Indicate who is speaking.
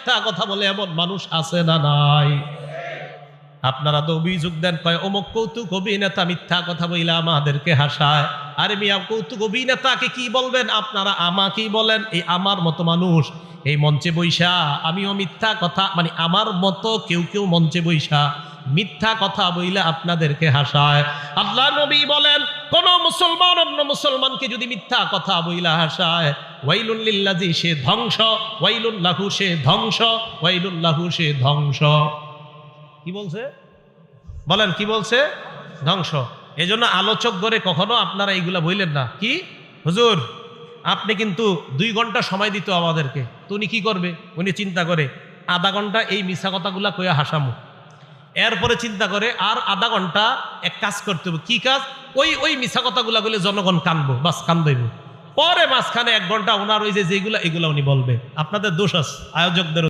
Speaker 1: মিথ্যা কথা বলে এমন মানুষ আছে না নাই? আপনারা তো অভিযোগ দেন, কয় অমুক কৌতুক অভিনেতা মিথ্যা কথা বইলা আমাদেরকে হাসায়। আরে মিয়া, কৌতুক অভিনেতাকে কি বলবেন আপনারা, আমাকেই বলেন। এই আমার মতো মানুষ এই মঞ্চে বৈশা, আমিও মিথ্যা কথা, মানে আমার মতো কেউ কেউ মঞ্চে বৈশা মিথ্যা কথা বইলে আপনাদেরকে হাসায়। আল্লাহ নবী বলেন, কোন মুসলমান অন্য মুসলমানকে যদি মিথ্যা কথা বইলা হাসায়, ওয়াইলুল লিল্লাযী, সে ধ্বংস, ওয়াইলুল লাহু, সে ধ্বংস, ওয়াইলুল লাহু, সে ধ্বংস। কি বলছে? বলেন কি বলছে? ধ্বংস। এজন্য আলোচক করে কখনো আপনারা এইগুলা বললেন না। কি হুজুর, আপনি কিন্তু 2 ঘন্টা সময় দিত আমাদেরকে, তো উনি কি করবে? উনি চিন্তা করে আধা ঘন্টা এই মিছা কথাগুলা কইয়া হাসামু, এরপরে চিন্তা করে আর আধা ঘন্টা এক কাজ করতে হবে। কি কাজ? ওই মিছা কথাগুলা বলে জনগণ কানবো, বাস কান্দাইব। পরে মাঝখানে 1 ঘন্টা ওনার ওই যে যেগুলা এগুলা উনি বলবে। আপনাদের দোষ আছে, আয়োজকদের।